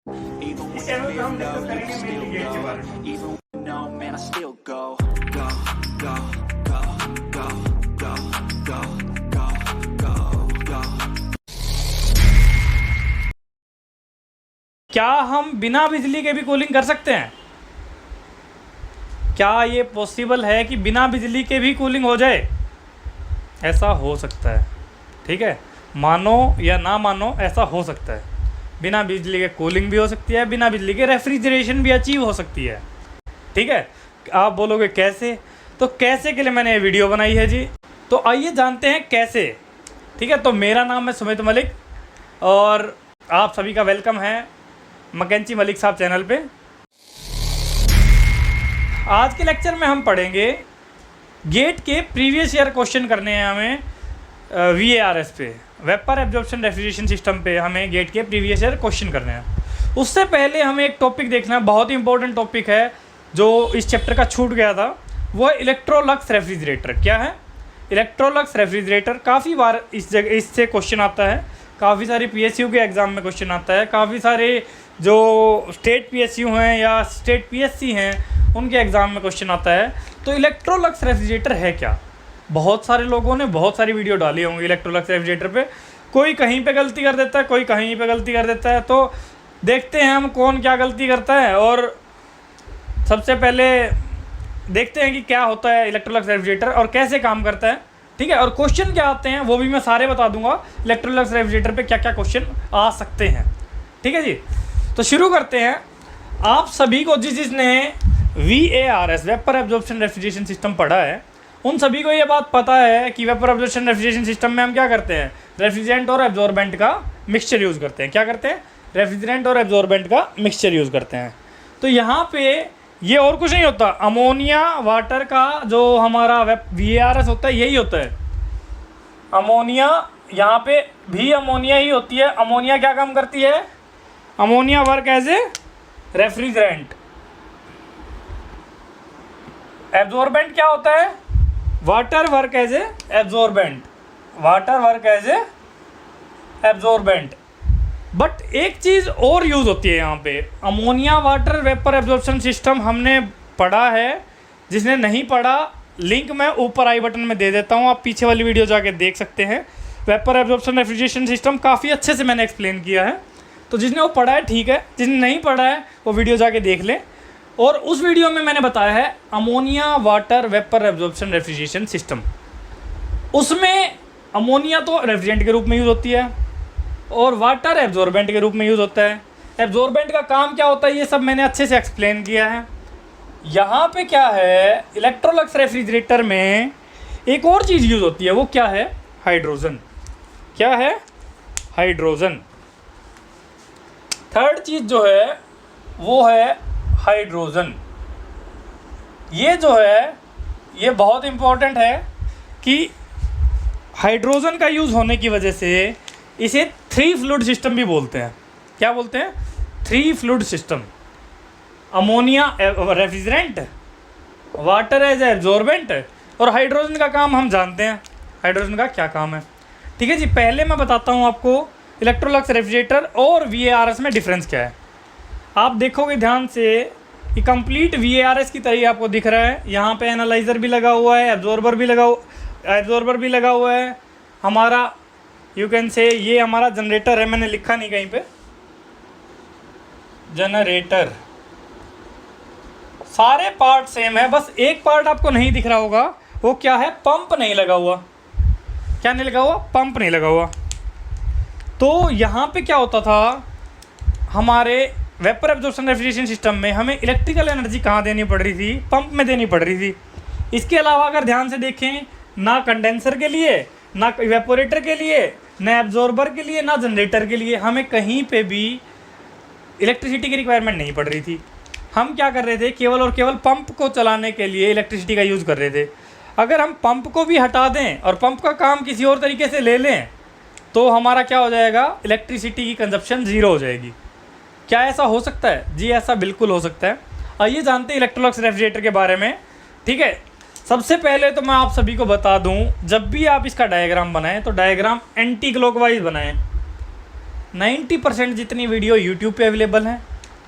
इस चैनल पे हम डिस्कस करेंगे मेनली गेट के बारे में। क्या हम बिना बिजली के भी कूलिंग कर सकते हैं? क्या ये पॉसिबल है कि बिना बिजली के भी कूलिंग हो जाए? ऐसा हो सकता है, ठीक है, मानो या ना मानो ऐसा हो सकता है। बिना बिजली के कूलिंग भी हो सकती है, बिना बिजली के रेफ्रिजरेशन भी अचीव हो सकती है, ठीक है। आप बोलोगे कैसे, तो कैसे के लिए मैंने ये वीडियो बनाई है जी। तो आइए जानते हैं कैसे, ठीक है। तो मेरा नाम है सुमित मलिक और आप सभी का वेलकम है मैकेंची मलिक साहब चैनल पे। आज के लेक्चर में हम पढ़ेंगे गेट के प्रीवियस ईयर क्वेश्चन करने हैं हमें VARS पे, वेपर एब्जॉर्प्शन रेफ्रिजरेशन सिस्टम पे हमें गेट के प्रीवियस ईयर क्वेश्चन करने हैं। उससे पहले हमें एक टॉपिक देखना है, बहुत ही इंपॉर्टेंट टॉपिक है जो इस चैप्टर का छूट गया था, वो है इलेक्ट्रोलक्स रेफ्रिजरेटर। क्या है इलेक्ट्रोलक्स रेफ्रिजरेटर? काफ़ी बार इससे क्वेश्चन आता है, काफ़ी सारे PSU के एग्ज़ाम में क्वेश्चन आता है, काफ़ी सारे जो स्टेट PSU हैं या स्टेट PSC हैं उनके एग्ज़ाम में क्वेश्चन आता है। तो इलेक्ट्रोलक्स रेफ्रिजरेटर है क्या? बहुत सारे लोगों ने बहुत सारी वीडियो डाली होंगी इलेक्ट्रोलक्स रेफ्रिजरेटर पे, कोई कहीं पे गलती कर देता है, कोई कहीं पे गलती कर देता है। तो देखते हैं हम कौन क्या गलती करता है और सबसे पहले देखते हैं कि क्या होता है इलेक्ट्रोलक्स रेफ्रिजरेटर और कैसे काम करता है, ठीक है। और क्वेश्चन क्या आते हैं वो भी मैं सारे बता दूंगा, इलेक्ट्रोलक्स रेफ्रिजरेटर पे क्या क्या क्वेश्चन आ सकते हैं, ठीक है जी। तो शुरू करते हैं। आप सभी को जिसने VARS vapour absorption refrigeration system पढ़ा है उन सभी को ये बात पता है कि वेपर एब्जॉर्प्शन रेफ्रिजरेशन सिस्टम में हम क्या करते हैं, रेफ्रिजरेंट और एब्जॉर्बेंट का मिक्सचर यूज़ करते हैं। क्या करते हैं? रेफ्रिजरेंट और एब्जॉर्बेंट का मिक्सचर यूज़ करते हैं। तो यहाँ पे ये और कुछ नहीं होता, अमोनिया वाटर का जो हमारा VARS होता है यही होता है। अमोनिया, यहाँ पे भी अमोनिया ही होती है। अमोनिया क्या काम करती है? Ammonia work as a refrigerant. Absorbent क्या होता है? Water work as a absorbent. Water work as a absorbent. But एक चीज़ और यूज़ होती है यहाँ पे, ammonia water vapour absorption system हमने पढ़ा है। जिसने नहीं पढ़ा लिंक मैं ऊपर आई बटन में दे देता हूँ, आप पीछे वाली वीडियो जाके देख सकते हैं। वेपर एब्जॉर्प्शन रेफ्रिजरेशन सिस्टम काफ़ी अच्छे से मैंने एक्सप्लेन किया है, तो जिसने वो पढ़ा है ठीक है, जिसने नहीं पढ़ा है वो वीडियो जाके देख लें। और उस वीडियो में मैंने बताया है ammonia water vapour absorption refrigeration system. उसमें अमोनिया तो रेफ्रिजरेंट के रूप में यूज़ होती है और वाटर एब्जॉर्बेंट के रूप में यूज़ होता है। एब्जॉर्बेंट का काम क्या होता है ये सब मैंने अच्छे से एक्सप्लेन किया है। यहाँ पे क्या है, इलेक्ट्रोलक्स रेफ्रिजरेटर में एक और चीज़ यूज़ होती है, वो क्या है? हाइड्रोजन। क्या है? हाइड्रोजन। थर्ड चीज़ जो है वो है हाइड्रोजन। ये जो है ये बहुत इम्पोर्टेंट है कि हाइड्रोजन का यूज़ होने की वजह से इसे 3 फ्लूइड सिस्टम भी बोलते हैं। क्या बोलते हैं? 3 fluid system. Ammonia refrigerant, water as absorbent और हाइड्रोजन का काम हम जानते हैं। हाइड्रोजन का क्या काम है, ठीक है जी। पहले मैं बताता हूँ आपको इलेक्ट्रोलक्स रेफ्रिजरेटर और VARS में डिफरेंस क्या है। आप देखोगे ध्यान से कि कंप्लीट VARS की तरह आपको दिख रहा है। यहाँ पे एनालाइज़र भी लगा हुआ है, एब्जॉर्बर भी लगा हुआ है। हमारा यू कैन से ये हमारा जनरेटर है, मैंने लिखा नहीं कहीं पे, जनरेटर। सारे पार्ट सेम है, बस एक पार्ट आपको नहीं दिख रहा होगा, वो क्या है? पंप नहीं लगा हुआ। क्या नहीं लगा हुआ? पंप नहीं लगा हुआ। तो यहाँ पे क्या होता था, हमारे वेपर एब्जॉर्प्शन रेफ्रिजरेशन सिस्टम में हमें इलेक्ट्रिकल एनर्जी कहाँ देनी पड़ रही थी? पंप में देनी पड़ रही थी। इसके अलावा अगर ध्यान से देखें, ना कंडेंसर के लिए, ना इवेपोरेटर के लिए, ना एब्जॉर्बर के लिए, ना जनरेटर के लिए हमें कहीं पे भी इलेक्ट्रिसिटी की रिक्वायरमेंट नहीं पड़ रही थी। हम क्या कर रहे थे? केवल और केवल पंप को चलाने के लिए इलेक्ट्रिसिटी का यूज़ कर रहे थे। अगर हम पंप को भी हटा दें और पंप का काम किसी और तरीके से ले लें तो हमारा क्या हो जाएगा? इलेक्ट्रिसिटी की कंजप्शन 0 हो जाएगी। क्या ऐसा हो सकता है? जी ऐसा बिल्कुल हो सकता है। आइए जानते हैं इलेक्ट्रोलक्स रेफ्रिजरेटर के बारे में, ठीक है। सबसे पहले तो मैं आप सभी को बता दूं, जब भी आप इसका डायग्राम बनाएं तो डायग्राम एंटी क्लॉकवाइज बनाएं। 90% जितनी वीडियो यूट्यूब पे अवेलेबल हैं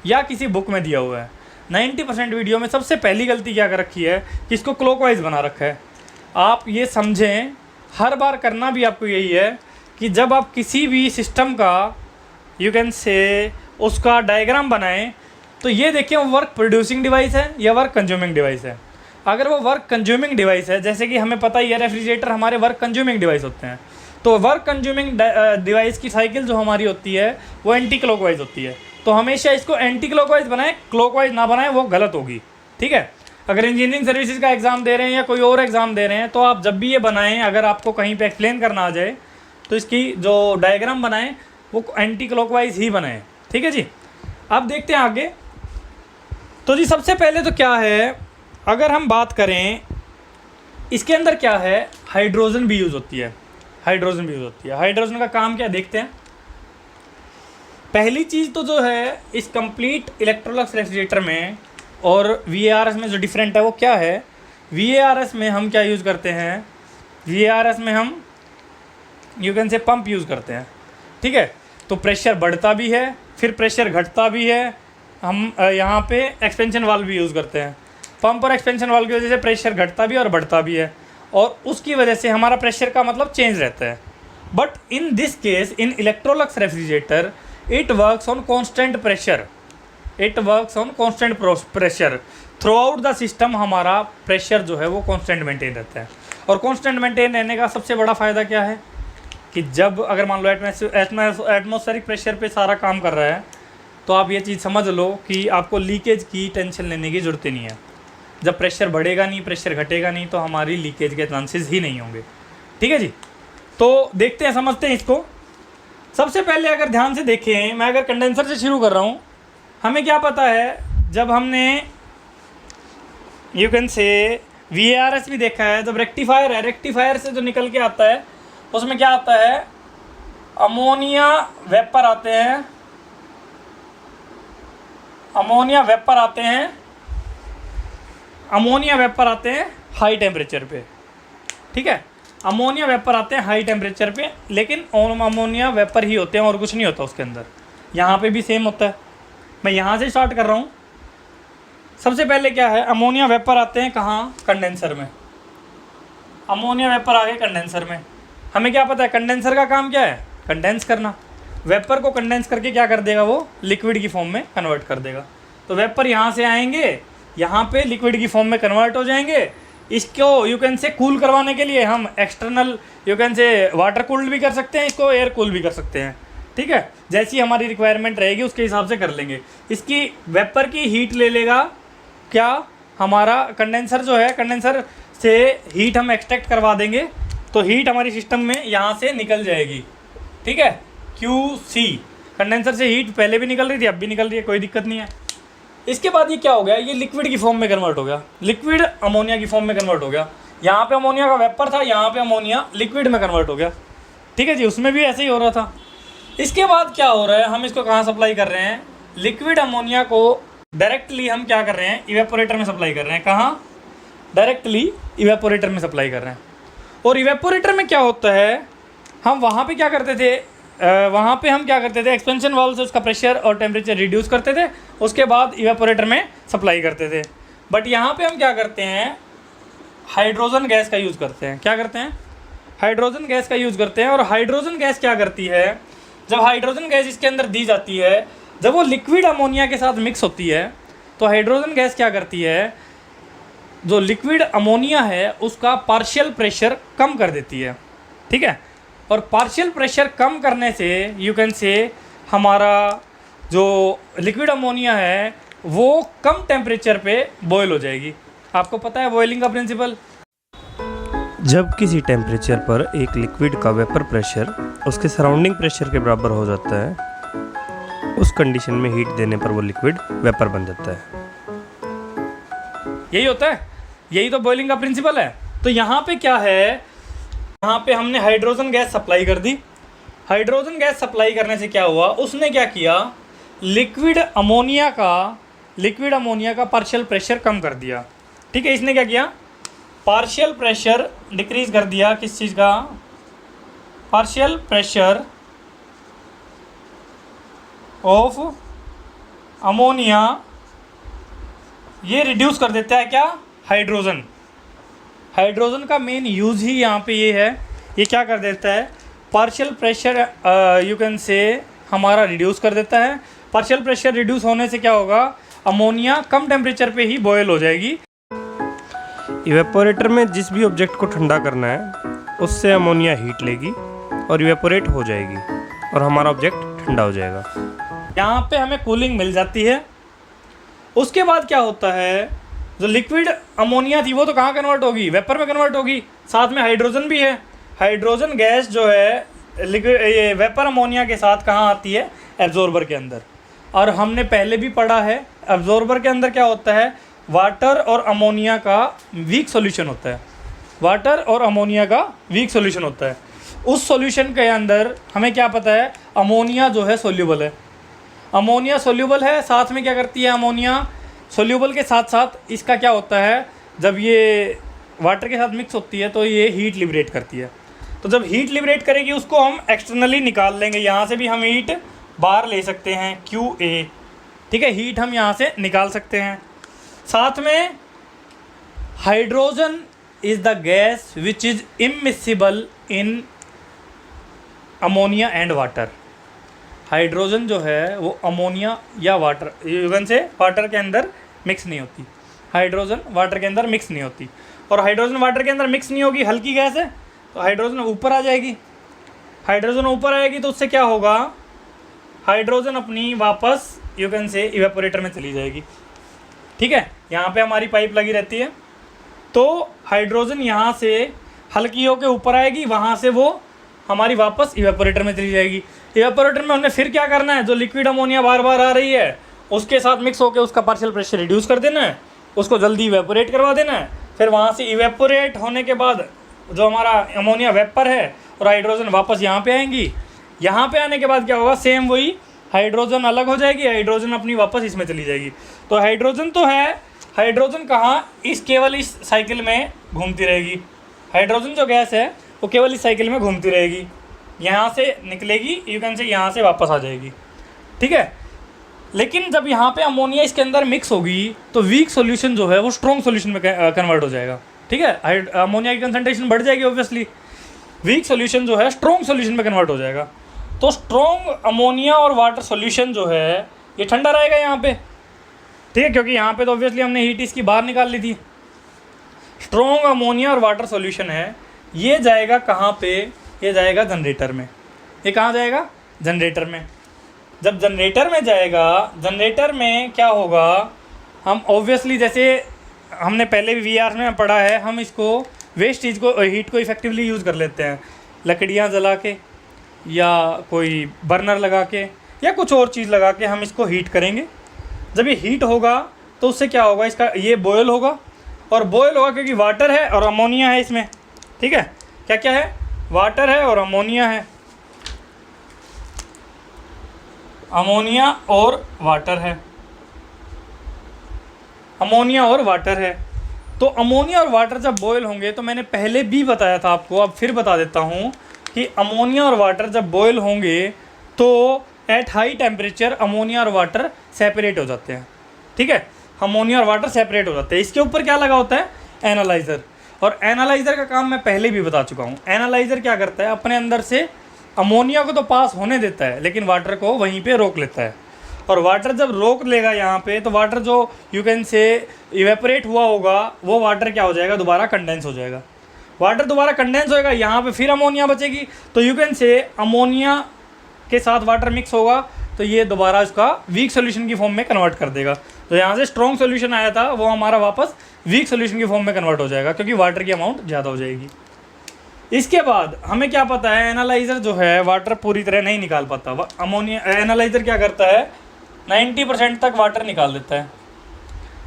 या किसी बुक में दिया हुआ है, 90% वीडियो में सबसे पहली गलती क्या कर रखी है कि इसको क्लॉकवाइज बना रखा है। आप ये समझें, हर बार करना भी आपको यही है कि जब आप किसी भी सिस्टम का यू कैन से उसका डायग्राम बनाएं तो ये देखिए वो वर्क प्रोड्यूसिंग डिवाइस है या वर्क कंज्यूमिंग डिवाइस है। अगर वो वर्क कंज्यूमिंग डिवाइस है, जैसे कि हमें पता ही है रेफ्रिजरेटर हमारे वर्क कंज्यूमिंग डिवाइस होते हैं, तो वर्क कंज्यूमिंग डिवाइस की साइकिल जो हमारी होती है वो एंटी क्लॉकवाइज होती है। तो हमेशा इसको एंटी क्लॉकवाइज बनाएं, क्लॉकवाइज ना बनाएं, वो गलत होगी। ठीक है, अगर इंजीनियरिंग सर्विसेज का एग्ज़ाम दे रहे हैं या कोई और एग्ज़ाम दे रहे हैं तो आप जब भी ये बनाएं, अगर आपको कहीं पे एक्सप्लेन करना आ जाए तो इसकी जो डायग्राम बनाएं वो एंटी क्लॉकवाइज ही बनाएं। ठीक है जी, अब देखते हैं आगे। तो जी सबसे पहले तो क्या है, अगर हम बात करें इसके अंदर क्या है, हाइड्रोजन भी यूज़ होती है। हाइड्रोजन भी यूज़ होती है। हाइड्रोजन का काम क्या देखते हैं। पहली चीज़ तो जो है इस कंप्लीट इलेक्ट्रोलक्स रेफ्रिजरेटर में और VARS में जो डिफरेंट है वो क्या है। VARS में हम क्या यूज़ करते हैं, VARS में हम यू कैन से पंप यूज़ करते हैं। ठीक है, तो प्रेशर बढ़ता भी है फिर प्रेशर घटता भी है। हम यहाँ पे एक्सपेंशन वाल्व भी यूज़ करते हैं। पंप और एक्सपेंशन वाल्व की वजह से प्रेशर घटता भी है और बढ़ता भी है, और उसकी वजह से हमारा प्रेशर का मतलब चेंज रहता है। But in this case in Electrolux refrigerator it works on constant pressure. It works on constant pressure through out the system. हमारा प्रेशर जो है वो कॉन्स्टेंट मेंटेन रहता है। और कॉन्स्टेंट मेंटेन रहने का सबसे बड़ा फ़ायदा क्या है कि जब अगर मान लो एटमॉस्फेरिक प्रेशर पे सारा काम कर रहा है तो आप ये चीज़ समझ लो कि आपको लीकेज की टेंशन लेने की ज़रूरत ही नहीं है। जब प्रेशर बढ़ेगा नहीं, प्रेशर घटेगा नहीं, तो हमारी लीकेज के चांसेस ही नहीं होंगे। ठीक है जी, तो देखते हैं, समझते हैं इसको। सबसे पहले अगर ध्यान से देखें, मैं अगर कंडेंसर से शुरू कर रहा हूँ, हमें क्या पता है जब हमने यू कैन से VARS भी देखा है, जब रेक्टिफायर है, रेक्टिफायर से जो निकल के आता है उसमें क्या आता है, अमोनिया वेपर आते हैं। अमोनिया वेपर आते हैं, अमोनिया वेपर आते हैं हाई टेम्परेचर पे। ठीक है, अमोनिया वेपर आते हैं हाई टेम्परेचर पे, लेकिन अमोनिया वेपर ही होते हैं और कुछ नहीं होता उसके अंदर। यहाँ पे भी सेम होता है। मैं यहाँ से स्टार्ट कर रहा हूँ। सबसे पहले क्या है, अमोनिया वेपर आते हैं कहाँ, कंडेंसर में। अमोनिया वेपर आ गए कंडेंसर में। हमें क्या पता है कंडेंसर का काम क्या है, कंडेंस करना। वेपर को कंडेंस करके क्या कर देगा, वो लिक्विड की फॉर्म में कन्वर्ट कर देगा। तो वेपर यहाँ से आएंगे, यहाँ पे लिक्विड की फॉर्म में कन्वर्ट हो जाएंगे। इसको यू कैन से कूल करवाने के लिए हम एक्सटर्नल यू कैन से वाटर कूल्ड भी कर सकते हैं, इसको एयर कूल भी कर सकते हैं। ठीक है, जैसी हमारी रिक्वायरमेंट रहेगी उसके हिसाब से कर लेंगे। इसकी वेपर की हीट ले लेगा क्या, हमारा कंडेंसर जो है, कंडेंसर से हीट हम एक्सट्रैक्ट करवा देंगे तो हीट हमारी सिस्टम में यहाँ से निकल जाएगी। ठीक है, QC, कंडेंसर से हीट पहले भी निकल रही थी, अब भी निकल रही है, कोई दिक्कत नहीं है। इसके बाद ये क्या हो गया, ये लिक्विड की फॉर्म में कन्वर्ट हो गया, लिक्विड अमोनिया की फॉर्म में कन्वर्ट हो गया। यहाँ पे अमोनिया का वेपर था, यहाँ पे अमोनिया लिक्विड में कन्वर्ट हो गया। ठीक है जी, उसमें भी ऐसे ही हो रहा था। इसके बाद क्या हो रहा है, हम इसको कहाँ सप्लाई कर रहे हैं, लिक्विड अमोनिया को डायरेक्टली हम क्या कर रहे हैं, इवेपोरेटर में सप्लाई कर रहे हैं। कहाँ, डायरेक्टली इवेपोरेटर में सप्लाई कर रहे हैं। और इवेपोरेटर में क्या होता है, हम वहाँ पे क्या करते थे, वहाँ पे हम क्या करते थे, एक्सपेंशन वाल्व से उसका प्रेशर और टेम्परेचर रिड्यूस करते थे, उसके बाद इवेपोरेटर में सप्लाई करते थे। बट यहाँ पे हम क्या करते हैं, हाइड्रोजन गैस का यूज़ करते हैं। क्या करते हैं, हाइड्रोजन गैस का यूज़ करते हैं। और हाइड्रोजन गैस क्या करती है, जब हाइड्रोजन गैस इसके अंदर दी जाती है, जब वो लिक्विड अमोनिया के साथ मिक्स होती है तो हाइड्रोजन गैस क्या करती है, जो लिक्विड अमोनिया है उसका पार्शियल प्रेशर कम कर देती है। ठीक है, और पार्शियल प्रेशर कम करने से यू कैन से हमारा जो लिक्विड अमोनिया है वो कम टेम्परेचर पे बॉयल हो जाएगी। आपको पता है बॉइलिंग का प्रिंसिपल, जब किसी टेम्परेचर पर एक लिक्विड का वेपर प्रेशर उसके सराउंडिंग प्रेशर के बराबर हो जाता है, उस कंडीशन में हीट देने पर वो लिक्विड वेपर बन जाता है। यही होता है, यही तो बॉइलिंग का प्रिंसिपल है। तो यहाँ पे क्या है, यहाँ पे हमने हाइड्रोजन गैस सप्लाई कर दी। हाइड्रोजन गैस सप्लाई करने से क्या हुआ, उसने क्या किया, लिक्विड अमोनिया का पार्शियल प्रेशर कम कर दिया। ठीक है, इसने क्या किया, पार्शियल प्रेशर डिक्रीज कर दिया। किस चीज़ का, पार्शियल प्रेशर ऑफ अमोनिया, ये रिड्यूस कर देता है क्या, हाइड्रोजन। हाइड्रोजन का मेन यूज़ ही यहाँ पे ये है, ये क्या कर देता है, पार्शियल प्रेशर यू कैन से हमारा रिड्यूस कर देता है। पार्शियल प्रेशर रिड्यूस होने से क्या होगा, अमोनिया कम टेम्परेचर पे ही बॉयल हो जाएगी। इवेपोरेटर में जिस भी ऑब्जेक्ट को ठंडा करना है उससे अमोनिया हीट लेगी और इवेपोरेट हो जाएगी और हमारा ऑब्जेक्ट ठंडा हो जाएगा। यहाँ पे हमें कूलिंग मिल जाती है। उसके बाद क्या होता है, जो लिक्विड अमोनिया थी वो तो कहाँ कन्वर्ट होगी, वेपर में कन्वर्ट होगी। साथ में हाइड्रोजन भी है। हाइड्रोजन गैस जो है लिक्विड ये वेपर अमोनिया के साथ कहाँ आती है, एब्जॉर्बर के अंदर। और हमने पहले भी पढ़ा है एब्जॉर्बर के अंदर क्या होता है, वाटर और अमोनिया का वीक सॉल्यूशन होता है। वाटर और अमोनिया का वीक सॉल्यूशन होता है। उस सॉल्यूशन के अंदर हमें क्या पता है, अमोनिया जो है सोल्यूबल है। अमोनिया सोल्यूबल है, साथ में क्या करती है अमोनिया, सोल्यूबल के साथ साथ इसका क्या होता है, जब ये वाटर के साथ मिक्स होती है तो ये हीट लिबरेट करती है। तो जब हीट लिबरेट करेगी उसको हम एक्सटर्नली निकाल लेंगे। यहाँ से भी हम हीट बाहर ले सकते हैं, QA, ठीक है, हीट हम यहाँ से निकाल सकते हैं। साथ में hydrogen is the gas which is immiscible in ammonia and water. Hydrogen जो है वो अमोनिया या वाटर, इवन से वाटर के अंदर मिक्स नहीं होती। हाइड्रोजन वाटर के अंदर मिक्स नहीं होती, और हाइड्रोजन वाटर के अंदर मिक्स नहीं होगी, हल्की गैस है तो हाइड्रोजन ऊपर आ जाएगी। हाइड्रोजन ऊपर आएगी तो उससे क्या होगा, हाइड्रोजन अपनी वापस यू कैन से इवेपोरेटर में चली जाएगी। ठीक है, यहाँ पे हमारी पाइप लगी रहती है, तो हाइड्रोजन यहाँ से हल्की होकर ऊपर आएगी, वहाँ से वो हमारी वापस इवेपोरेटर में चली जाएगी। इवेपोरेटर में हमने फिर क्या करना है, जो लिक्विड अमोनिया बार बार आ रही है उसके साथ मिक्स होकर उसका पार्शियल प्रेशर रिड्यूस कर देना है, उसको जल्दी इवेपोरेट करवा देना है। फिर वहाँ से इवेपोरेट होने के बाद जो हमारा अमोनिया वेपर है और हाइड्रोजन वापस यहाँ पे आएंगी। यहाँ पे आने के बाद क्या होगा, सेम वही, हाइड्रोजन अलग हो जाएगी, हाइड्रोजन अपनी वापस इसमें चली जाएगी। तो हाइड्रोजन तो है, हाइड्रोजन कहाँ, इस केवल इस साइकिल में घूमती रहेगी। हाइड्रोजन जो गैस है वो केवल इस साइकिल में घूमती रहेगी, यहाँ से निकलेगी, यू कैन से यहाँ से वापस आ जाएगी। ठीक है, लेकिन जब यहाँ पे अमोनिया इसके अंदर मिक्स होगी तो वीक सॉल्यूशन जो है वो स्ट्रॉन्ग सॉल्यूशन में कन्वर्ट हो जाएगा। ठीक है, अमोनिया की कंसंट्रेशन बढ़ जाएगी ऑब्वियसली, वीक सॉल्यूशन जो है स्ट्रॉन्ग सॉल्यूशन में कन्वर्ट हो जाएगा। तो स्ट्रॉन्ग अमोनिया और वाटर सॉल्यूशन जो है ये ठंडा रहेगा यहाँ पे। ठीक है, क्योंकि यहाँ पे तो ऑब्वियसली हमने हीट इसकी बाहर निकाल ली थी। स्ट्रॉन्ग अमोनिया और वाटर सॉल्यूशन है, ये जाएगा कहाँ पे, ये जाएगा जनरेटर में। ये कहाँ जाएगा, जनरेटर में। जब जनरेटर में जाएगा, जनरेटर में क्या होगा, हम ऑब्वियसली जैसे हमने पहले भी VR में पढ़ा है, हम इसको वेस्ट चीज़ को, हीट को इफेक्टिवली यूज़ कर लेते हैं, लकड़ियाँ जला के या कोई बर्नर लगा के या कुछ और चीज़ लगा के हम इसको हीट करेंगे। जब ये हीट होगा तो उससे क्या होगा, इसका ये बॉयल होगा, और बॉयल होगा क्योंकि वाटर है और अमोनिया है इसमें। ठीक है, क्या क्या है, वाटर है और अमोनिया है, अमोनिया और वाटर है, अमोनिया और वाटर है। तो अमोनिया और वाटर जब बॉयल होंगे, तो मैंने पहले भी बताया था आपको, अब फिर बता देता हूँ कि अमोनिया और वाटर जब बॉयल होंगे तो एट हाई टेम्परेचर अमोनिया और वाटर सेपरेट हो जाते हैं। ठीक है, अमोनिया और वाटर सेपरेट हो जाते हैं। इसके ऊपर क्या लगा होता है, एनालाइज़र। और एनालाइज़र का काम मैं पहले भी बता चुका हूँ। एनालाइज़र क्या करता है, अपने अंदर से अमोनिया को तो पास होने देता है, लेकिन वाटर को वहीं पे रोक लेता है। और वाटर जब रोक लेगा यहाँ पे, तो वाटर जो यू कैन से इवेपोरेट हुआ होगा, वो वाटर क्या हो जाएगा, दोबारा कंडेंस हो जाएगा। वाटर दोबारा कंडेंस होएगा, यहाँ पे फिर अमोनिया बचेगी, तो यू कैन से अमोनिया के साथ वाटर मिक्स होगा, तो ये दोबारा इसका वीक सोल्यूशन की फॉर्म में कन्वर्ट कर देगा। तो यहाँ से स्ट्रॉन्ग सोल्यूशन आया था वो हमारा वापस वीक सोल्यूशन की फॉर्म में कन्वर्ट हो जाएगा, क्योंकि वाटर की अमाउंट ज़्यादा हो जाएगी। इसके बाद हमें क्या पता है, एनालाइज़र जो है वाटर पूरी तरह नहीं निकाल पाता। अमोनिया एनालाइज़र क्या करता है, 90% तक वाटर निकाल देता है,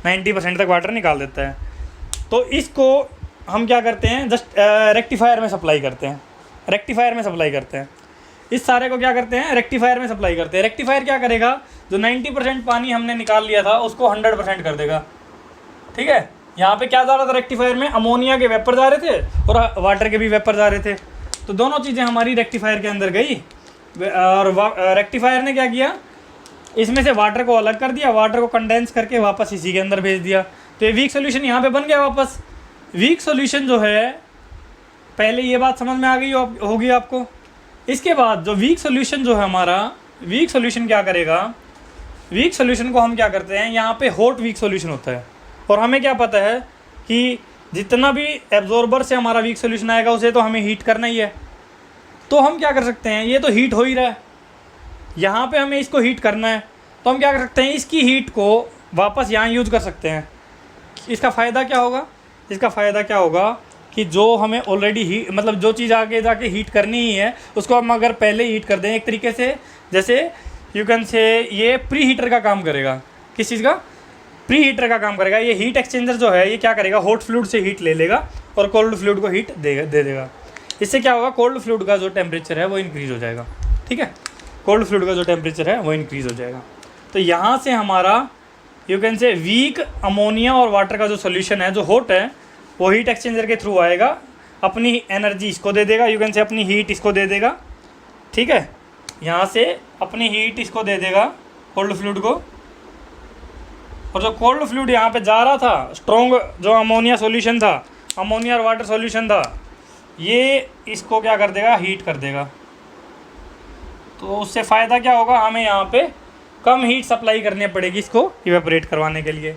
90% तक वाटर निकाल देता है। तो इसको हम क्या करते हैं, जस्ट रेक्टिफायर में सप्लाई करते हैं, रेक्टिफायर में सप्लाई करते हैं। इस सारे को क्या करते हैं, रेक्टिफायर में सप्लाई करते हैं। रेक्टिफायर क्या करेगा, जो 90% पानी हमने निकाल लिया था उसको 100% कर देगा। ठीक है, यहाँ पे क्या जा रहा था, रेक्टिफायर में अमोनिया के वेपर जा रहे थे और वाटर के भी वेपर जा रहे थे, तो दोनों चीज़ें हमारी रेक्टिफायर के अंदर गई। और रेक्टिफायर ने क्या किया, इसमें से वाटर को अलग कर दिया, वाटर को कंडेंस करके वापस इसी के अंदर भेज दिया, तो ये वीक सोल्यूशन यहाँ पे बन गया वापस। वीक सोल्यूशन जो है, पहले ये बात समझ में आ गई होगी आपको। इसके बाद जो वीक सोल्यूशन जो है हमारा, वीक सोल्यूशन क्या करेगा, वीक सोल्यूशन को हम क्या करते हैं, यहाँ पे हॉट वीक सोल्यूशन होता है, और हमें क्या पता है कि जितना भी एब्जॉर्बर से हमारा वीक सोल्यूशन आएगा उसे तो हमें हीट करना ही है। तो हम क्या कर सकते हैं, ये तो हीट हो ही रहा है, यहाँ पे हमें इसको हीट करना है, तो हम क्या कर सकते हैं, इसकी हीट को वापस यहाँ यूज़ कर सकते हैं। इसका फ़ायदा क्या होगा, इसका फ़ायदा क्या होगा कि जो हमें ऑलरेडी हीट, मतलब जो चीज़ आगे जाके हीट करनी ही है उसको हम अगर पहले हीट कर दें एक तरीके से, जैसे यू कैन से ये प्री हीटर का काम करेगा। किस चीज़ का, प्री हीटर का काम करेगा। ये हीट एक्सचेंजर जो है ये क्या करेगा, हॉट फ्लूइड से हीट ले लेगा और कोल्ड फ्लूइड को हीट दे देगा। इससे क्या होगा, कोल्ड फ्लूइड का जो टेम्परेचर है वो इंक्रीज़ हो जाएगा। ठीक है, कोल्ड फ्लूइड का जो टेम्परेचर है वो इंक्रीज़ हो जाएगा। तो यहाँ से हमारा you can say weak ammonia और वाटर का जो सोल्यूशन है, जो हॉट है, वो हीट एक्सचेंजर के थ्रू आएगा, अपनी एनर्जी इसको दे देगा, यू कैन से अपनी हीट इसको दे देगा। ठीक है, यहाँ से अपनी हीट इसको दे देगा कोल्ड फ्लूइड को, और जो कोल्ड फ्लूइड यहाँ पे जा रहा था, स्ट्रॉन्ग जो अमोनिया सॉल्यूशन था, अमोनिया और वाटर सॉल्यूशन था, ये इसको क्या कर देगा, हीट कर देगा। तो उससे फ़ायदा क्या होगा, हमें यहाँ पे कम हीट सप्लाई करनी पड़ेगी इसको इवेपोरेट करवाने के लिए।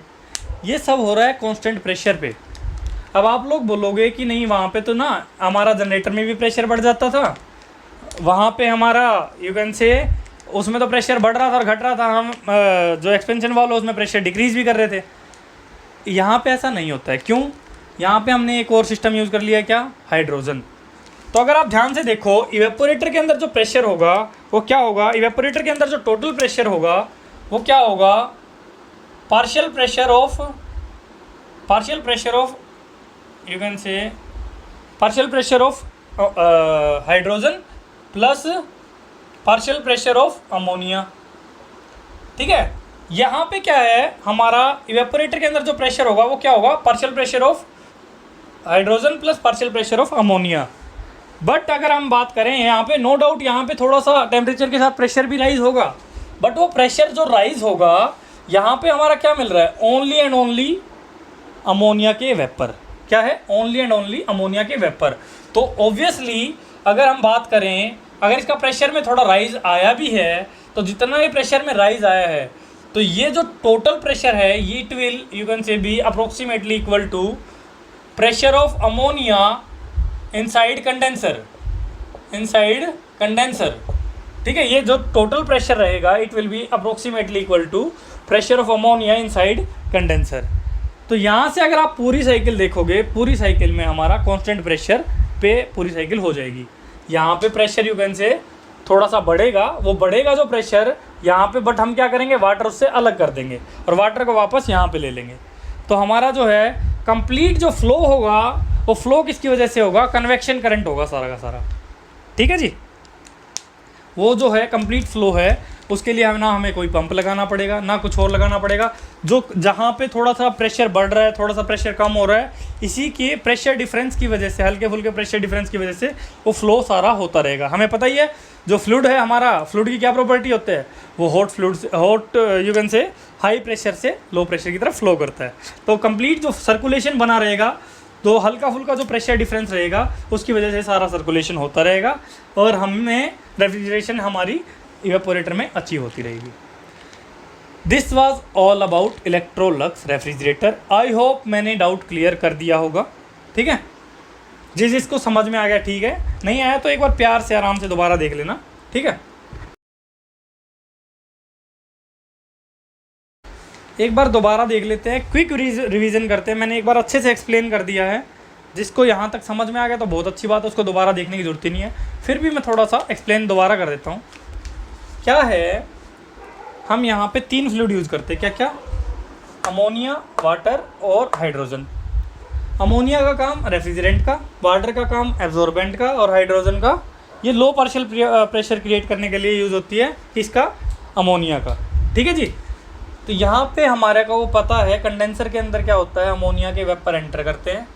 ये सब हो रहा है कांस्टेंट प्रेशर पे। अब आप लोग बोलोगे कि नहीं, वहाँ पे तो ना हमारा जनरेटर में भी प्रेशर बढ़ जाता था, वहाँ पे हमारा यू कैन से उसमें तो प्रेशर बढ़ रहा था और घट रहा था, हम जो एक्सपेंशन वाल उसमें प्रेशर डिक्रीज़ भी कर रहे थे। यहाँ पे ऐसा नहीं होता है। क्यों? यहाँ पे हमने एक और सिस्टम यूज़ कर लिया है, क्या, हाइड्रोजन। तो अगर आप ध्यान से देखो, इवेपोरेटर के अंदर जो प्रेशर होगा वो क्या होगा, इवेपोरेटर के अंदर जो टोटल प्रेशर होगा वो क्या होगा, partial pressure of you can से partial pressure of hydrogen plus partial pressure of ammonia. ठीक है, यहाँ पे क्या है, हमारा इवेपोरेटर के अंदर जो प्रेशर होगा वो क्या होगा, partial pressure of hydrogen plus partial pressure of ammonia. But अगर हम बात करें यहाँ पे, नो डाउट यहाँ पे थोड़ा सा टेम्परेचर के साथ प्रेशर भी राइज होगा, बट वो प्रेशर जो राइज होगा यहाँ पे हमारा क्या मिल रहा है, ओनली एंड ओनली अमोनिया के वेपर। क्या है, ओनली एंड ओनली अमोनिया के वेपर। तो ऑब्वियसली अगर हम बात करें, अगर इसका प्रेशर में थोड़ा राइज आया भी है, तो जितना ये प्रेशर में राइज आया है, तो ये जो टोटल प्रेशर है ये it will you can say be approximately equal to pressure of ammonia inside condenser. ठीक है, ये जो टोटल प्रेशर रहेगा it will be approximately equal to pressure of ammonia inside condenser. तो यहाँ से अगर आप पूरी साइकिल देखोगे, पूरी साइकिल में हमारा कांस्टेंट प्रेशर पे पूरी साइकिल हो जाएगी। यहाँ पे प्रेशर यू कैन से थोड़ा सा बढ़ेगा, वो बढ़ेगा जो प्रेशर यहाँ पे, बट हम क्या करेंगे, वाटर उससे अलग कर देंगे और वाटर को वापस यहाँ पे ले लेंगे। तो हमारा जो है कंप्लीट जो फ्लो होगा वो फ्लो किसकी वजह से होगा, कन्वेक्शन करंट होगा सारा का सारा। ठीक है जी, वो जो है कंप्लीट फ्लो है, उसके लिए ना हमें कोई पंप लगाना पड़ेगा ना कुछ और लगाना पड़ेगा। जो जहाँ पे थोड़ा सा प्रेशर बढ़ रहा है, थोड़ा सा प्रेशर कम हो रहा है, इसी के प्रेशर डिफरेंस की वजह से, हल्के फुल्के प्रेशर डिफरेंस की वजह से वो फ्लो सारा होता रहेगा। हमें पता ही है जो फ्लूइड है हमारा, फ्लूइड की क्या प्रॉपर्टी होते हैं, वो हॉट फ्लूइड से, हॉट यू कैन से हाई प्रेशर से लो प्रेशर की तरफ फ्लो करता है। तो कंप्लीट जो सर्कुलेशन बना रहेगा, तो हल्का फुल्का जो प्रेशर डिफरेंस रहेगा उसकी वजह से सारा सर्कुलेशन होता रहेगा और हमें रेफ्रिजरेशन हमारी इवेपोरेटर में अच्छी होती रहेगी। This was all about Electrolux refrigerator. I hope मैंने डाउट क्लियर कर दिया होगा। ठीक है, जिसको समझ में आ गया ठीक है, नहीं आया तो एक बार प्यार से आराम से दोबारा देख लेना। ठीक है, एक बार दोबारा देख लेते हैं, क्विक रिवीजन करते हैं। मैंने एक बार अच्छे से एक्सप्लेन कर दिया है, जिसको यहाँ तक समझ में आ गया तो बहुत अच्छी बात है, उसको दोबारा देखने की ज़रूरत ही नहीं है। फिर भी मैं थोड़ा सा एक्सप्लेन दोबारा कर देता हूँ। क्या है, हम यहाँ पे 3 फ्लूइड यूज़ करते हैं, क्या क्या, अमोनिया, वाटर और हाइड्रोजन। अमोनिया का काम रेफ्रिजरेंट का, वाटर का काम एब्जॉर्बेंट का, और हाइड्रोजन का ये लो पार्शियल प्रेशर क्रिएट करने के लिए यूज़ होती है, किसका, अमोनिया का। ठीक है जी, तो यहाँ पे हमारे को वो पता है कंडेंसर के अंदर क्या होता है, अमोनिया के वेपर एंटर करते हैं,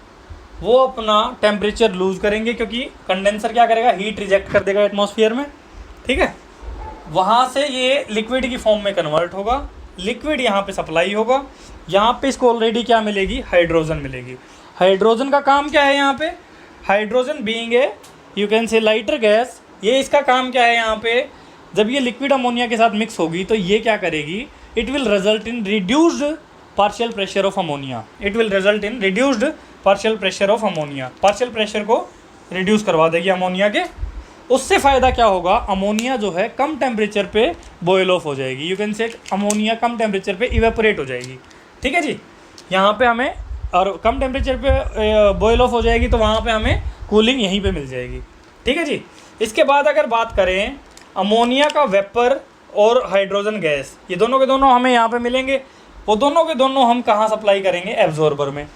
वो अपना टेम्परेचर लूज़ करेंगे क्योंकि कंडेंसर क्या करेगा, हीट रिजेक्ट कर देगा एटमॉस्फेयर में। ठीक है, वहाँ से ये लिक्विड की फॉर्म में कन्वर्ट होगा, लिक्विड यहाँ पे सप्लाई होगा, यहाँ पे इसको ऑलरेडी क्या मिलेगी, हाइड्रोजन मिलेगी। हाइड्रोजन का काम क्या है यहाँ पे, hydrogen being a you can से लाइटर गैस, ये इसका काम क्या है यहाँ पे, जब ये लिक्विड अमोनिया के साथ मिक्स होगी तो ये क्या करेगी, it will result in reduced partial pressure of ammonia, it will result in reduced partial pressure of ammonia, partial pressure को रिड्यूस करवा देगी अमोनिया के। उससे फ़ायदा क्या होगा, अमोनिया जो है कम टेम्परेचर पे बॉयल ऑफ हो जाएगी, यू कैन से अमोनिया कम टेम्परेचर पे इवेपोरेट हो जाएगी। ठीक है जी, यहाँ पे हमें और कम टेम्परेचर पे बॉयल ऑफ हो जाएगी तो वहाँ पे हमें कूलिंग यहीं पे मिल जाएगी। ठीक है जी। इसके बाद अगर बात करें अमोनिया का वेपर और हाइड्रोजन गैस, ये दोनों के दोनों हमें यहाँ पे मिलेंगे, वो दोनों के दोनों हम कहाँ सप्लाई करेंगे, एब्जॉर्बर में।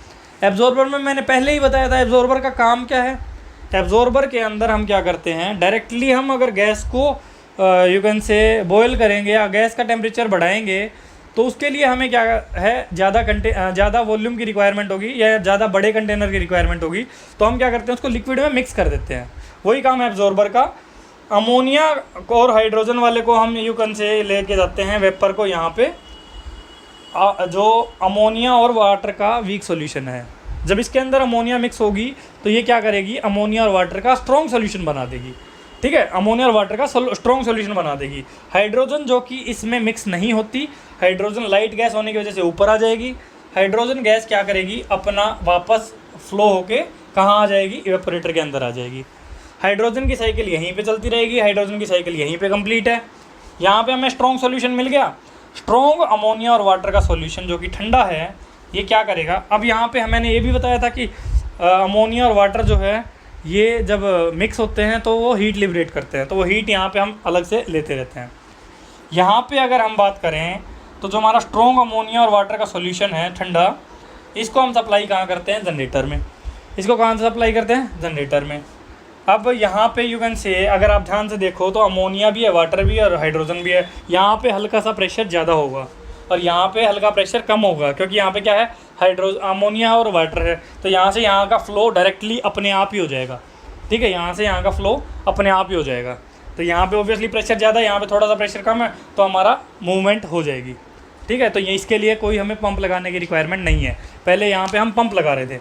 एब्जॉर्बर में मैंने पहले ही बताया था एब्जॉर्बर का काम क्या है। एब्जॉर्बर के अंदर हम क्या करते हैं, डायरेक्टली हम अगर गैस को यू कैन से बॉयल करेंगे या गैस का टेम्परेचर बढ़ाएंगे तो उसके लिए हमें क्या है, ज़्यादा वॉल्यूम की रिक्वायरमेंट होगी या ज़्यादा बड़े कंटेनर की रिक्वायरमेंट होगी, तो हम क्या करते हैं, उसको लिक्विड में मिक्स कर देते हैं। वही काम है एब्जॉर्बर का। अमोनिया और हाइड्रोजन वाले को हम यू कैन से लेके जाते हैं वेपर को, यहाँ पे जो अमोनिया और वाटर का वीक सॉल्यूशन है, जब इसके अंदर अमोनिया मिक्स होगी तो ये क्या करेगी, अमोनिया और वाटर का स्ट्रॉन्ग सॉल्यूशन बना देगी। ठीक है, अमोनिया और वाटर का स्ट्रॉन्ग सॉल्यूशन बना देगी। हाइड्रोजन जो कि इसमें मिक्स नहीं होती, हाइड्रोजन लाइट गैस होने की वजह से ऊपर आ जाएगी। हाइड्रोजन गैस क्या करेगी, अपना वापस फ्लो होके कहाँ आ जाएगी, इवेपोरेटर के अंदर आ जाएगी। हाइड्रोजन की साइकिल यहीं पे चलती रहेगी, हाइड्रोजन की साइकिल यहीं पे कंप्लीट है। यहाँ पे हमें स्ट्रॉन्ग सॉल्यूशन मिल गया। स्ट्रॉन्ग अमोनिया और वाटर का सॉल्यूशन जो कि ठंडा है, ये क्या करेगा, अब यहाँ पे मैंने ये भी बताया था कि अमोनिया और वाटर जो है ये जब मिक्स होते हैं तो वो हीट लिबरेट करते हैं, तो वो हीट यहाँ पे हम अलग से लेते रहते हैं। यहाँ पे अगर हम बात करें तो जो हमारा स्ट्रॉन्ग अमोनिया और वाटर का सॉल्यूशन है ठंडा, इसको हम सप्लाई कहाँ करते हैं, जनरेटर में। इसको कहाँ से सप्लाई करते हैं, जनरेटर में। अब यहाँ पे यू कैन से अगर आप ध्यान से देखो तो अमोनिया भी है, वाटर भी है और हाइड्रोजन भी है। यहाँ पे हल्का सा प्रेशर ज़्यादा होगा और यहाँ पे हल्का प्रेशर कम होगा, क्योंकि यहाँ पे क्या है, अमोनिया और वाटर है, तो यहाँ से यहाँ का फ़्लो डायरेक्टली अपने आप ही हो जाएगा। ठीक है, यहाँ से यहाँ का फ़्लो अपने आप ही हो जाएगा। तो यहाँ पे ऑब्वियसली प्रेशर ज़्यादा है, यहाँ पे थोड़ा सा प्रेशर कम है, तो हमारा मूवमेंट हो जाएगी। ठीक है, तो ये इसके लिए कोई हमें पंप लगाने की रिक्वायरमेंट नहीं है। पहले यहाँ पे हम पंप लगा रहे थे।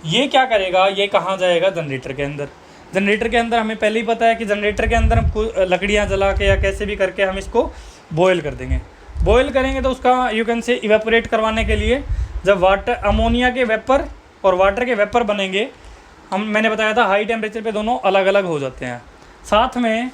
ये क्या करेगा, ये कहाँ जाएगा, जनरेटर के अंदर। जनरेटर के अंदर हमें पहले ही पता है कि जनरेटर के अंदर हम लकड़ियाँ जला के या कैसे भी करके हम इसको बॉयल कर देंगे। बॉयल करेंगे तो उसका यू कैन से इवेपोरेट करवाने के लिए जब वाटर अमोनिया के वेपर और वाटर के वेपर बनेंगे, मैंने बताया था हाई टेम्परेचर पे दोनों अलग अलग हो जाते हैं। साथ में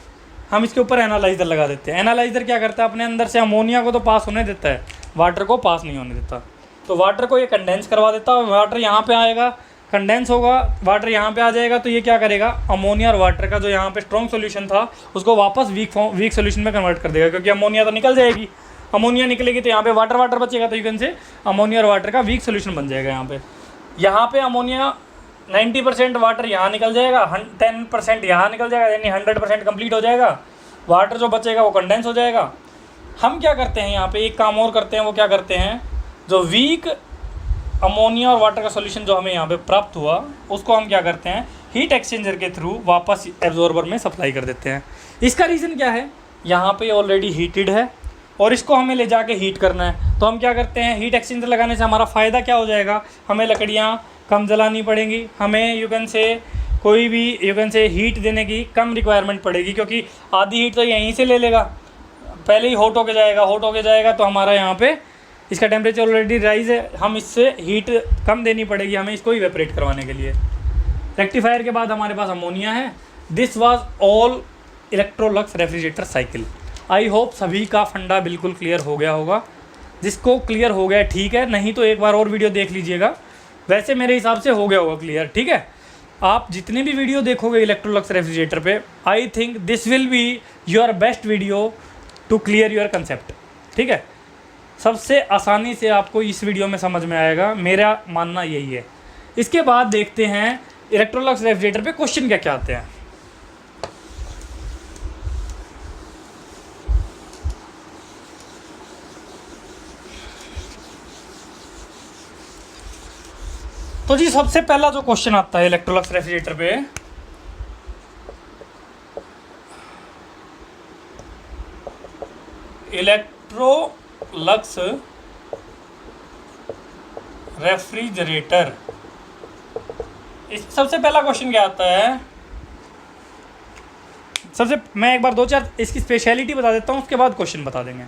हम इसके ऊपर एनालाइज़र लगा देते हैं। एनालाइज़र क्या करता है, अपने अंदर से अमोनिया को तो पास होने देता है, वाटर को पास नहीं होने देता। तो वाटर को ये कंडेंस करवा देता है, वाटर यहाँ पे आएगा, कंडेंस होगा, वाटर यहाँ पे आ जाएगा, तो ये क्या करेगा, अमोनिया और वाटर का जो यहाँ पे स्ट्रॉन्ग सॉल्यूशन था उसको वापस वीक सॉल्यूशन में कन्वर्ट कर देगा, क्योंकि अमोनिया तो निकल जाएगी। अमोनिया निकलेगी तो यहाँ पे वाटर बचेगा, तो यू कैन से अमोनिया और वाटर का वीक सॉल्यूशन बन जाएगा। यहाँ पे अमोनिया 90% वाटर यहाँ निकल जाएगा, 10% यहाँ निकल जाएगा, यानी 100% कंप्लीट हो जाएगा। वाटर जो बचेगा वो कंडेंस हो जाएगा। हम क्या करते हैं, यहाँ पे एक काम और करते हैं, वो क्या करते हैं, जो वीक अमोनिया और वाटर का सॉल्यूशन जो हमें यहाँ पे प्राप्त हुआ उसको हम क्या करते हैं, हीट एक्सचेंजर के थ्रू वापस एब्जॉर्बर में सप्लाई कर देते हैं। इसका रीज़न क्या है, यहाँ पे ऑलरेडी हीटेड है और इसको हमें ले जाके हीट करना है, तो हम क्या करते हैं, हीट एक्सचेंजर लगाने से हमारा फ़ायदा क्या हो जाएगा, हमें लकड़ियाँ कम जलानी पड़ेंगी, हमें यू कैन से कोई भी यू कैन से हीट देने की कम रिक्वायरमेंट पड़ेगी, क्योंकि आधी हीट तो यहीं से ले लेगा, पहले ही हॉट होके जाएगा, तो हमारा यहाँ पे इसका टेम्परेचर ऑलरेडी राइज है, हम इससे हीट कम देनी पड़ेगी हमें इसको इवेपोरेट करवाने के लिए। रेक्टिफायर के बाद हमारे पास अमोनिया है। This was all Electrolux refrigerator cycle. I hope सभी का फंडा बिल्कुल क्लियर हो गया होगा। जिसको क्लियर हो गया ठीक है, नहीं तो एक बार और वीडियो देख लीजिएगा। वैसे मेरे हिसाब से हो गया होगा क्लियर। ठीक है, आप जितने भी वीडियो देखोगे इलेक्ट्रोलक्स रेफ्रिजरेटर पे, I think this will be your best video to clear your concept. ठीक है, सबसे आसानी से आपको इस वीडियो में समझ में आएगा, मेरा मानना यही है। इसके बाद देखते हैं इलेक्ट्रोलक्स रेफ्रिजरेटर पे क्वेश्चन क्या क्या आते हैं। तो जी सबसे पहला जो क्वेश्चन आता है इलेक्ट्रोलक्स रेफ्रिजरेटर पे, इलेक्ट्रोलक्स रेफ्रिजरेटर, इस सबसे पहला क्वेश्चन क्या आता है? सबसे मैं एक बार 2-4 इसकी स्पेशलिटी बता देता हूँ, उसके बाद क्वेश्चन बता देंगे।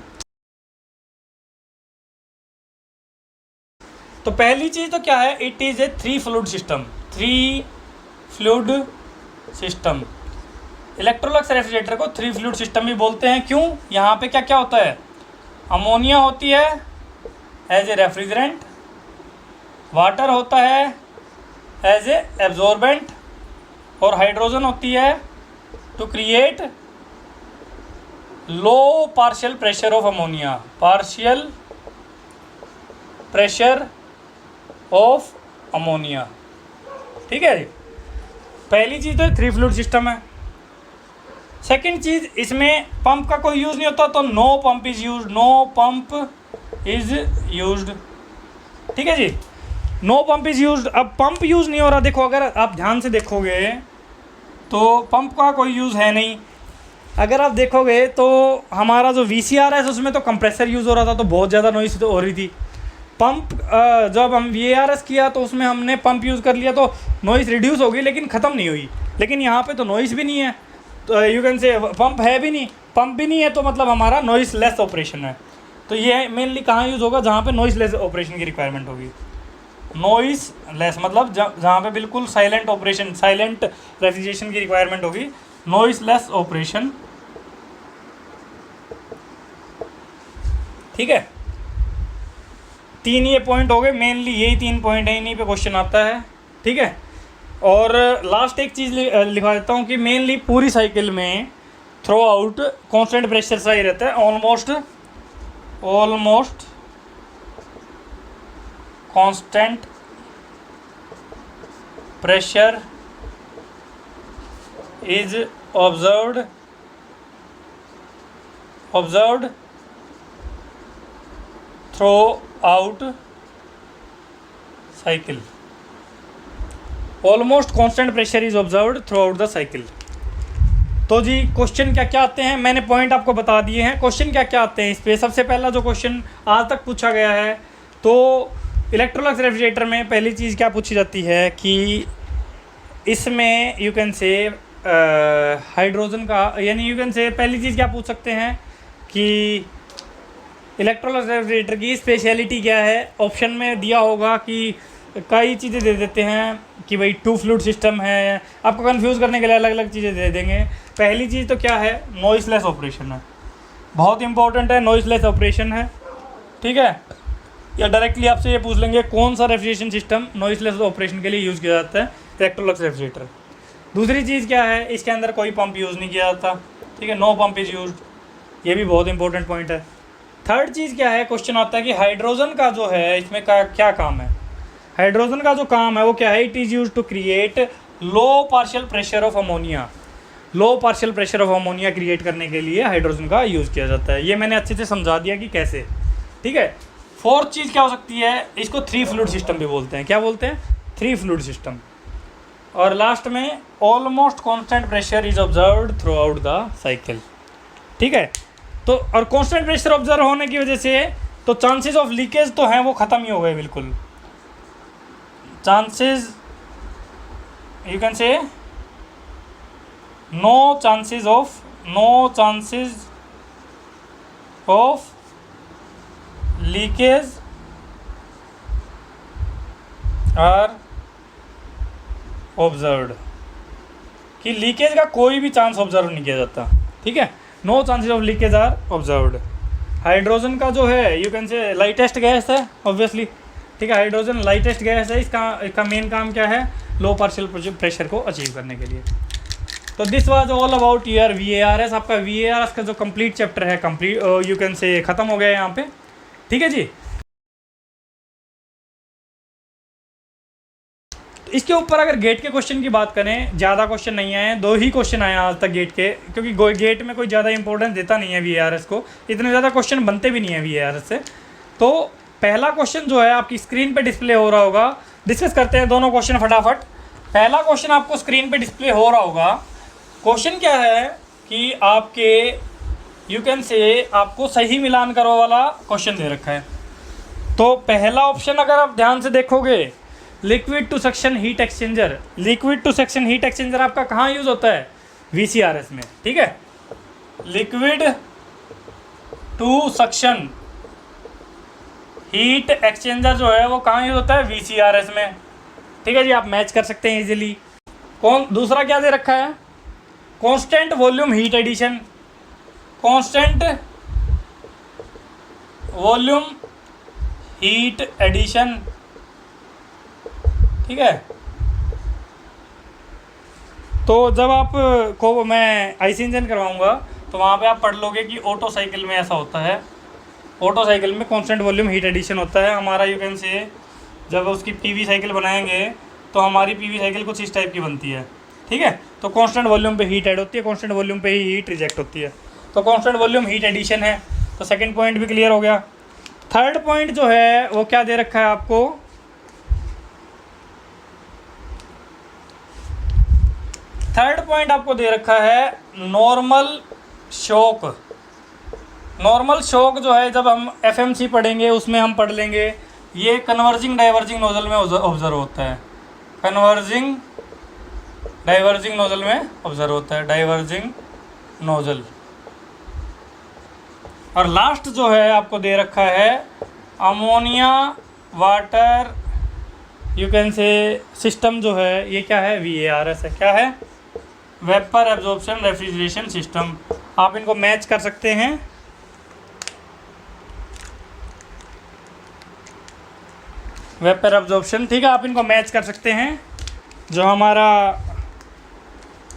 तो पहली चीज़ तो क्या है? It is a 3 fluid system. 3 fluid system. Electrolux refrigerator को 3 फ्लूइड सिस्टम भी बोलते हैं। क्यों? यहाँ पे क्या क्या होता है? अमोनिया होती है एज ए रेफ्रिजरेंट, वाटर होता है एज ए एब्जॉर्बेंट, और हाइड्रोजन होती है to create low partial pressure of ammonia, partial pressure of ammonia. ठीक है जी, पहली चीज़ तो 3 फ्लूइड सिस्टम है। सेकंड चीज़, इसमें पंप का कोई यूज़ नहीं होता, तो no pump is use, no pump is used. ठीक है जी, नो पंप इज़ यूज्ड। अब पंप यूज़ नहीं हो रहा, देखो अगर आप ध्यान से देखोगे तो पंप का कोई यूज़ है नहीं। अगर आप देखोगे तो हमारा जो VCRS है उसमें तो कंप्रेसर यूज़ हो रहा था, तो बहुत ज़्यादा नॉइस तो हो रही थी। पंप जब हम VARS किया तो उसमें हमने पंप यूज़ कर लिया तो नॉइस रिड्यूस हो गई, लेकिन ख़त्म नहीं हुई। लेकिन यहाँ पे तो नॉइस भी नहीं है, तो यू कैन से पंप है भी नहीं, पंप भी नहीं है, तो मतलब हमारा नॉइस लेस ऑपरेशन है। तो ये मेनली कहाँ यूज़ होगा? जहाँ पे नॉइस लेस ऑपरेशन की रिक्वायरमेंट होगी। नॉइस लेस मतलब जहाँ पे बिल्कुल साइलेंट ऑपरेशन, साइलेंट रेफ्रिजरेशन की रिक्वायरमेंट होगी, नॉइस लेस ऑपरेशन। ठीक है, 3 ये पॉइंट हो गए, मेनली यही 3 पॉइंट है, इन्हीं पे क्वेश्चन आता है। ठीक है, और लास्ट एक चीज़ लिखा देता हूँ कि मेनली पूरी साइकिल में थ्रू आउट कॉन्स्टेंट प्रेशर सही रहता है, almost constant pressure is observed through out cycle. Almost constant pressure is observed through out the cycle. तो जी क्वेश्चन क्या क्या आते हैं, मैंने पॉइंट आपको बता दिए हैं। क्वेश्चन क्या क्या आते हैं इस पर? सबसे पहला जो क्वेश्चन आज तक पूछा गया है, तो इलेक्ट्रोलक्स रेफ्रिजरेटर में पहली चीज़ क्या पूछी जाती है कि इसमें यू कैन से हाइड्रोजन का, यानी यू कैन से पहली चीज़ क्या पूछ सकते हैं कि इलेक्ट्रोलक्स रेफ्रिजरेटर की स्पेशलिटी क्या है। ऑप्शन में दिया होगा कि कई चीज़ें दे देते हैं कि भाई 2 फ्लूइड सिस्टम है, आपको कंफ्यूज करने के लिए अलग अलग चीज़ें दे देंगे। पहली चीज़ तो क्या है? नॉइसलेस ऑपरेशन है, बहुत इंपॉर्टेंट है, नॉइसलेस ऑपरेशन है। ठीक है, या डायरेक्टली आपसे ये पूछ लेंगे कौन सा रेफ्रिजरेशन सिस्टम नॉइसलेस ऑपरेशन के लिए यूज़ किया जाता है? Electrolux refrigerator. दूसरी चीज़ क्या है? इसके अंदर कोई पंप यूज़ नहीं किया जाता। ठीक है, नो पंप इज़ यूज्ड, ये भी बहुत इंपॉर्टेंट पॉइंट है। थर्ड चीज़ क्या है? क्वेश्चन आता है कि हाइड्रोजन का जो है इसमें का क्या काम है? हाइड्रोजन का जो काम है वो क्या है? It is use to create low partial pressure of ammonia. Low partial pressure of ammonia create करने के लिए हाइड्रोजन का यूज़ किया जाता है। ये मैंने अच्छे से समझा दिया कि कैसे। ठीक है, फोर्थ चीज़ क्या हो सकती है? इसको 3 फ्लूइड सिस्टम भी बोलते हैं। क्या बोलते हैं? 3 फ्लूइड सिस्टम। और लास्ट में almost constant pressure is observed through out the cycle. ठीक है, तो और कांस्टेंट प्रेशर ऑब्जर्व होने की वजह से तो चांसेस ऑफ लीकेज तो हैं वो ख़त्म ही हो गए बिल्कुल। Chances you can say no chances of leakage are observed, कि लीकेज का कोई भी चांस ऑब्जर्व नहीं किया जाता। ठीक है, no chances of leakage are observed. Hydrogen का जो है you can say lightest gas है ऑब्वियसली। ठीक है, हाइड्रोजन लाइटेस्ट गैस है, इसका मेन काम क्या है? लो पार्शियल प्रेशर को अचीव करने के लिए। तो this was all about your VARS। आपका VARS का जो कंप्लीट चैप्टर है कंप्लीट यू कैन से ख़त्म हो गया है यहाँ पे। ठीक है जी, इसके ऊपर अगर गेट के क्वेश्चन की बात करें, ज़्यादा क्वेश्चन नहीं आए हैं, 2 ही क्वेश्चन आए आज तक गेट के, क्योंकि गेट में कोई ज़्यादा इंपॉर्टेंस देता नहीं है VARS को, इतने ज़्यादा क्वेश्चन बनते भी नहीं है VARS से। तो पहला क्वेश्चन जो है आपकी स्क्रीन पे डिस्प्ले हो रहा होगा, डिस्कस करते हैं दोनों क्वेश्चन फटाफट। पहला क्वेश्चन आपको स्क्रीन पे डिस्प्ले हो रहा होगा। क्वेश्चन क्या है कि आपके यू कैन से आपको सही मिलान करो वाला क्वेश्चन दे रखा है। तो पहला ऑप्शन अगर आप ध्यान से देखोगे, liquid to suction heat exchanger, liquid to suction heat exchanger आपका कहाँ यूज़ होता है? VCRS में, ठीक है। Liquid to suction heat exchanger जो है वो कहाँ यूज़ होता है? VCRS में, ठीक है जी। आप मैच कर सकते हैं इजीली। दूसरा क्या दे रखा है? Constant volume heat addition, constant volume heat addition, ठीक है। तो जब आप को मैं आईसी इंजन करवाऊंगा तो वहाँ पे आप पढ़ लोगे कि ऑटो साइकिल में ऐसा होता है। ऑटो साइकिल में कांस्टेंट वॉल्यूम हीट एडिशन होता है हमारा। यू कैन से जब उसकी पीवी साइकिल बनाएंगे तो हमारी पीवी साइकिल कुछ इस टाइप की बनती है, ठीक है। तो कांस्टेंट वॉल्यूम पे हीट ऐड होती है, कांस्टेंट वॉल्यूम पे ही हीट रिजेक्ट होती है। तो कांस्टेंट वॉल्यूम हीट एडिशन है। तो सेकंड पॉइंट भी क्लियर हो गया। थर्ड पॉइंट जो है वो क्या दे रखा है आपको? थर्ड पॉइंट आपको दे रखा है नॉर्मल शॉक। नॉर्मल शॉक जो है जब हम FMC पढ़ेंगे उसमें हम पढ़ लेंगे, ये कन्वर्जिंग डाइवर्जिंग नोजल में ऑब्जर्व होता है। कन्वर्जिंग डाइवर्जिंग नोजल में ऑब्जर्व होता है, डाइवर्जिंग नोजल। और लास्ट जो है आपको दे रखा है अमोनिया वाटर यू कैन से सिस्टम जो है, ये क्या है? VARS है। क्या है? Vapour absorption refrigeration system. आप इनको मैच कर सकते हैं। वेपर एब्जॉर्प्शन, ठीक है, आप इनको मैच कर सकते हैं। जो हमारा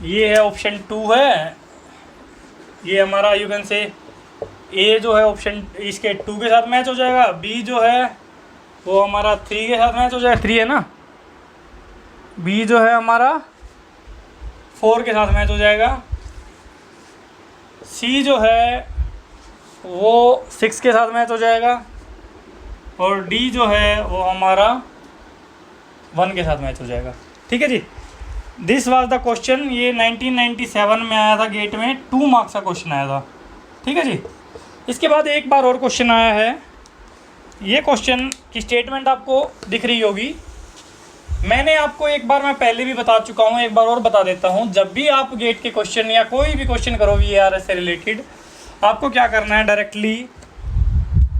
ये है ऑप्शन 2 है, ये हमारा यू कैन से A जो है ऑप्शन इसके 2 के साथ मैच हो जाएगा। B जो है वो हमारा 3 के साथ मैच हो जाएगा, 3 है ना। B जो है हमारा 4 के साथ मैच हो जाएगा। C जो है वो 6 के साथ मैच हो जाएगा। और D जो है वो हमारा 1 के साथ मैच हो जाएगा, ठीक है जी। This was the question. ये 1997 में आया था, गेट में 2 मार्क्स का क्वेश्चन आया था, ठीक है जी। इसके बाद एक बार और क्वेश्चन आया है। ये क्वेश्चन की स्टेटमेंट आपको दिख रही होगी। मैंने आपको एक बार मैं पहले भी बता चुका हूँ, एक बार और बता देता हूँ। जब भी आप गेट के क्वेश्चन या कोई भी क्वेश्चन करो VARS से रिलेटेड, आपको क्या करना है? डायरेक्टली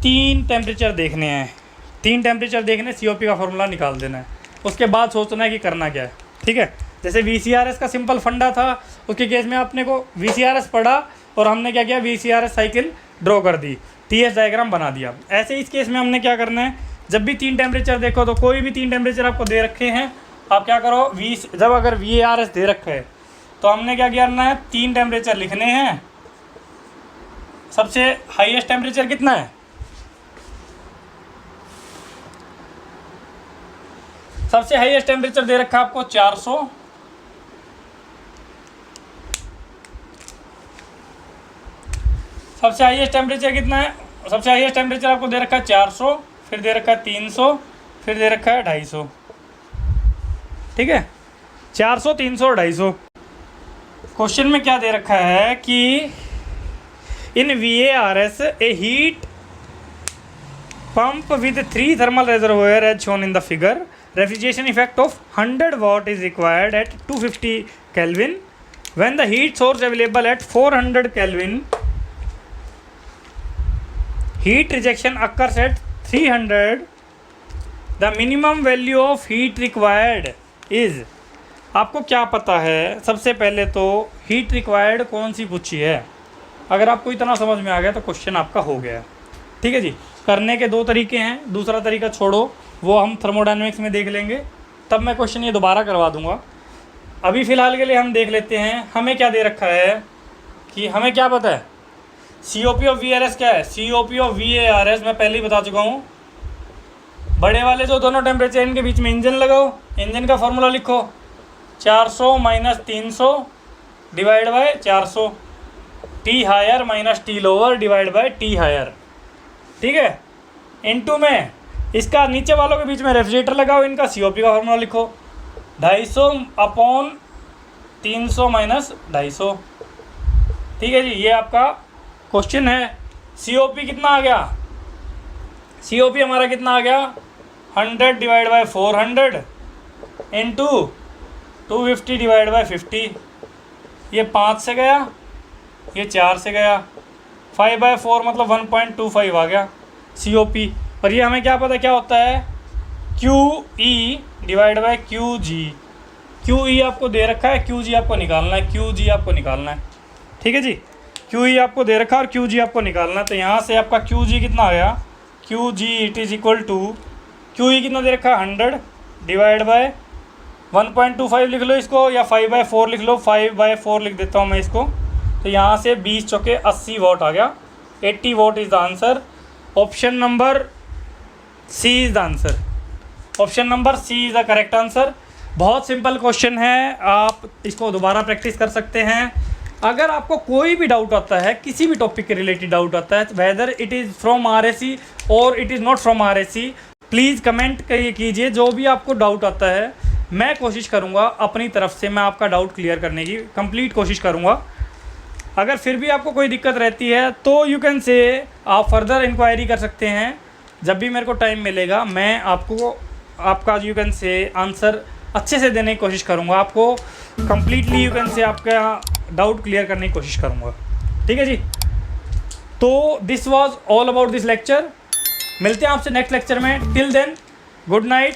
3 टेम्परेचर देखने हैं। 3 टेम्परेचर देखने, COP का फॉर्मूला निकाल देना है। उसके बाद सोचना है कि करना क्या है, ठीक है। जैसे VCRS का सिंपल फंडा था, उसके केस में आपने को VCRS पढ़ा और हमने क्या किया? VCRS साइकिल ड्रॉ कर दी, TS डायग्राम बना दिया। ऐसे इस केस में हमने क्या करना है? जब भी 3 टेम्परेचर देखो, तो कोई भी 3 टेम्परेचर आपको दे रखे हैं, आप क्या करो? जब अगर VARS दे रखा है तो हमने क्या करना है? 3 टेम्परेचर लिखने हैं। सबसे हाईएस्ट टेम्परेचर कितना है? सबसे हाईएस्ट टेम्परेचर दे रखा है आपको 400। सबसे हाईएस्ट टेम्परेचर कितना है? सबसे हाईएस्ट टेम्परेचर आपको दे रखा है 400, फिर दे रखा है 300, फिर दे रखा है 250, ठीक है। 400, 300 और 250। क्वेश्चन में क्या दे रखा है कि इन VARS A heat pump with 3 thermal reservoir as shown in the figure. Refrigeration effect of 100 watt is required at 250 Kelvin. When the heat source available at 400 Kelvin, heat rejection occurs at 300. The minimum value of heat required is, आपको क्या पता है? सबसे पहले तो heat required कौन सी पूछी है? अगर आपको इतना समझ में आ गया तो क्वेश्चन आपका हो गया, ठीक है जी। करने के 2 तरीके हैं, दूसरा तरीका छोड़ो, वो हम थर्मोडायनेमिक्स में देख लेंगे, तब मैं क्वेश्चन ये दोबारा करवा दूंगा। अभी फ़िलहाल के लिए हम देख लेते हैं हमें क्या दे रखा है कि हमें क्या पता है COP ऑफ VARS क्या है। COP ऑफ VARS मैं पहले ही बता चुका हूँ। बड़े वाले जो दोनों टेम्परेचर इनके बीच में इंजन लगाओ, इंजन का फॉर्मूला लिखो 400 minus 300 divide by 400, T higher minus T lower divide by T higher, ठीक है। इनटू में इसका नीचे वालों के बीच में रेफ्रिजरेटर लगाओ, इनका COP का फॉर्मूला लिखो 250 अपॉन 300 माइनस 250, ठीक है जी। ये आपका क्वेश्चन है COP कितना आ गया, COP हमारा कितना आ गया 100 divide by 400 into 250 divide by 50, ये 5 से गया, ये 4 से गया, 5/4 मतलब 1.25 आ गया COP। और ये हमें क्या पता क्या होता है QE divide by QG। QE आपको दे रखा है, QG आपको निकालना है, QG आपको निकालना है, ठीक है जी। QE आपको दे रखा है और QG आपको निकालना है। तो यहाँ से आपका QG कितना आ गया, QG it is equal to, QE कितना दे रखा है 100 डिवाइड बाय 1.25 लिख लो इसको, या 5/4 लिख लो, 5/4 लिख देता हूँ मैं इसको। तो यहाँ से 20 चौके 80 वॉट आ गया, 80 watt is the answer. Option number C is the answer, option number C is the correct answer. बहुत सिंपल क्वेश्चन है, आप इसको दोबारा प्रैक्टिस कर सकते हैं। अगर आपको कोई भी डाउट आता है, किसी भी टॉपिक के रिलेटेड डाउट आता है, whether it is from RSC और it is not from RSC, please comment कीजिए। जो भी आपको डाउट आता है मैं कोशिश करूँगा अपनी तरफ से, मैं आपका डाउट क्लियर करने की कंप्लीट कोशिश करूँगा। अगर फिर भी आपको कोई दिक्कत रहती है तो यू कैन से आप फर्दर इंक्वायरी कर सकते हैं। जब भी मेरे को टाइम मिलेगा मैं आपको आपका यू कैन से आंसर अच्छे से देने की कोशिश करूँगा, आपको कम्प्लीटली यू कैन से आपका डाउट क्लियर करने की कोशिश करूँगा, ठीक है जी। तो this was all about this lecture. मिलते हैं आपसे नेक्स्ट लेक्चर में। Till then good night.